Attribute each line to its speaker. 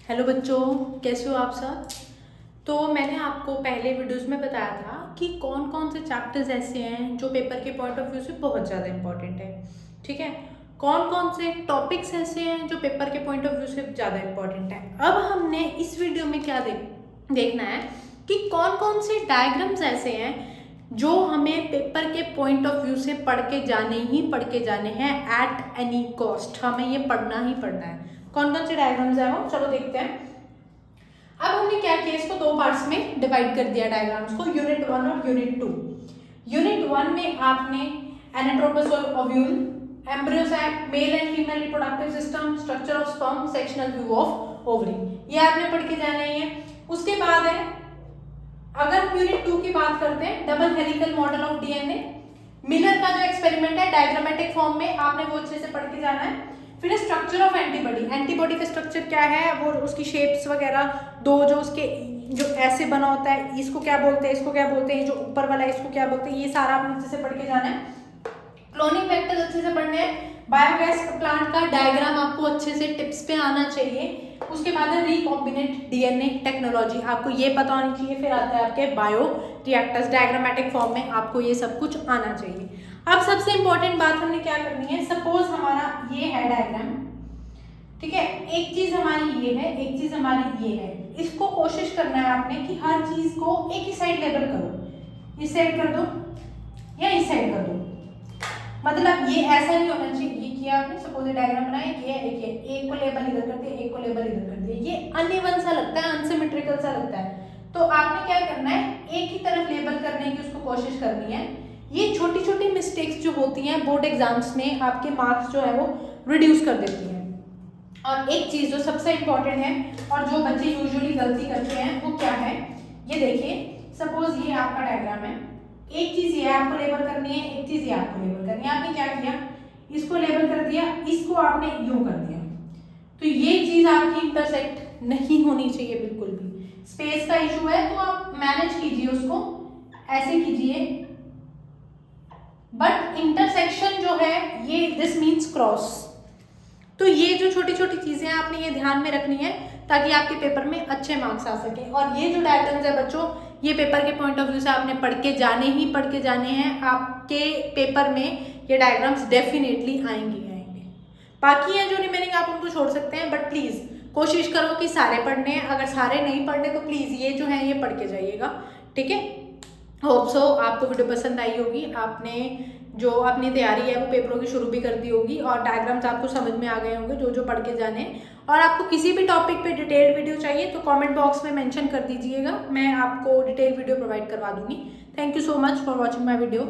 Speaker 1: Hello बच्चों, कैसे हो आप सब। तो मैंने आपको पहले वीडियोस में बताया था कि कौन कौन से चैप्टर्स ऐसे हैं जो पेपर के पॉइंट ऑफ व्यू से बहुत ज़्यादा इंपॉर्टेंट है। ठीक है, कौन कौन से टॉपिक्स ऐसे हैं जो पेपर के पॉइंट ऑफ व्यू से ज़्यादा इंपॉर्टेंट है। अब हमने इस वीडियो में क्या देखना है कि कौन कौन से डायग्राम्स ऐसे हैं जो हमें पेपर के पॉइंट ऑफ व्यू से पढ़ के जाने हैं एट एनी कॉस्ट। हमें ये पढ़ना ही पढ़ना है। कौन कौन से डायग्राम्स हैं वो, चलो देखते हैं। अब हमने क्या किया, इसको दो पार्ट्स में डिवाइड कर दिया डायग्राम्स को, यूनिट 1 और यूनिट 2। यूनिट 1 में आपने anatomies of ovule, embryo sac, male and female reproductive system, structure of sperm, sectional view of ovary, ये आपने पढ़ के जाना ही है। उसके बाद है, अगर हम यूनिट 2 की बात करते हैं, double helical model of DNA, Miller का जो एक्सपेरिमेंट है डायग्रामेटिक फॉर्म में, आपने वो अच्छे से पढ़ के जाना है। फिर स्ट्रक्चर ऑफ एंटीबॉडी, एंटीबॉडी का स्ट्रक्चर क्या है, वो उसकी शेप्स वगैरह, दो जो उसके जो ऐसे बना होता है, इसको क्या बोलते हैं, इसको क्या बोलते हैं, जो ऊपर वाला है इसको क्या बोलते हैं, ये सारा आपने अच्छे से पढ़ के जाना है। क्लोनिंग फैक्टर्स अच्छे से पढ़ने हैं। बायोगैस प्लांट का डायग्राम आपको अच्छे से टिप्स पे आना चाहिए। उसके बाद है रिकॉम्बिनेंट डीएनए टेक्नोलॉजी, आपको ये पता होनी चाहिए। फिर आता है आपके बायो रिएक्टर्स, डायग्रामेटिक फॉर्म में आपको ये सब कुछ आना चाहिए। अब सबसे इंपॉर्टेंट बात हमने क्या करनी है, सपोज हमारा ये है डायग्राम, ठीक है, एक चीज हमारी ये है, एक चीज हमारी ये है। इसको कोशिश करना है आपने कि हर चीज को एक ही साइड लेबल करो, इस साइड कर दो या इस साइड कर दो। मतलब ये ऐसा नहीं होना चाहिए, ये किया आपने, सपोज डायग्राम बनाया, ये एक को लेबल इधर कर दिया, एक को लेबल इधर कर दिया, ये अनइवन सा लगता है, अनसिमेट्रिकल सा लगता है। तो आपने क्या करना है, एक ही तरफ लेबल करने की उसको कोशिश करनी है। ये छोटी छोटी मिस्टेक्स जो होती हैं बोर्ड एग्जाम्स में, आपके मार्क्स जो है वो रिड्यूस कर देती हैं। और एक चीज जो सबसे इंपॉर्टेंट है और जो बच्चे यूजुअली गलती करते हैं वो क्या है, ये देखिए, सपोज ये आपका डायग्राम है, एक चीज ये आपको लेबल करनी है, एक चीज ये आपको लेबल करनी है। आपने क्या किया, इसको लेबल कर दिया, इसको आपने यूं कर दिया, तो ये चीज आपकी इंटरसेक्ट नहीं होनी चाहिए बिल्कुल भी। स्पेस का इशू है तो आप मैनेज कीजिए उसको, ऐसे कीजिए, बट इंटरसेक्शन जो है ये दिस मीन्स क्रॉस। तो ये जो छोटी छोटी चीजें हैं आपने ये ध्यान में रखनी है ताकि आपके पेपर में अच्छे मार्क्स आ सके। और ये जो डायग्राम्स है बच्चों, ये पेपर के पॉइंट ऑफ व्यू से आपने पढ़ के जाने हैं। आपके पेपर में ये डायग्राम्स डेफिनेटली आएंगे। बाकी है जो रिमेनिंग आप उनको छोड़ सकते हैं, बट प्लीज कोशिश करो कि सारे पढ़ने हैं। अगर सारे नहीं पढ़ने तो प्लीज ये जो है ये पढ़ के जाइएगा, ठीक है। होप सो आपको वीडियो पसंद आई होगी, आपने जो अपनी तैयारी है वो पेपरों की शुरू भी कर दी होगी और डायग्राम्स आपको समझ में आ गए होंगे जो जो पढ़ के जाने हैं। और आपको किसी भी टॉपिक पे डिटेल्ड वीडियो चाहिए तो कमेंट बॉक्स में मेंशन कर दीजिएगा, मैं आपको डिटेल वीडियो प्रोवाइड करवा दूंगी। Thank you so much for watching my video.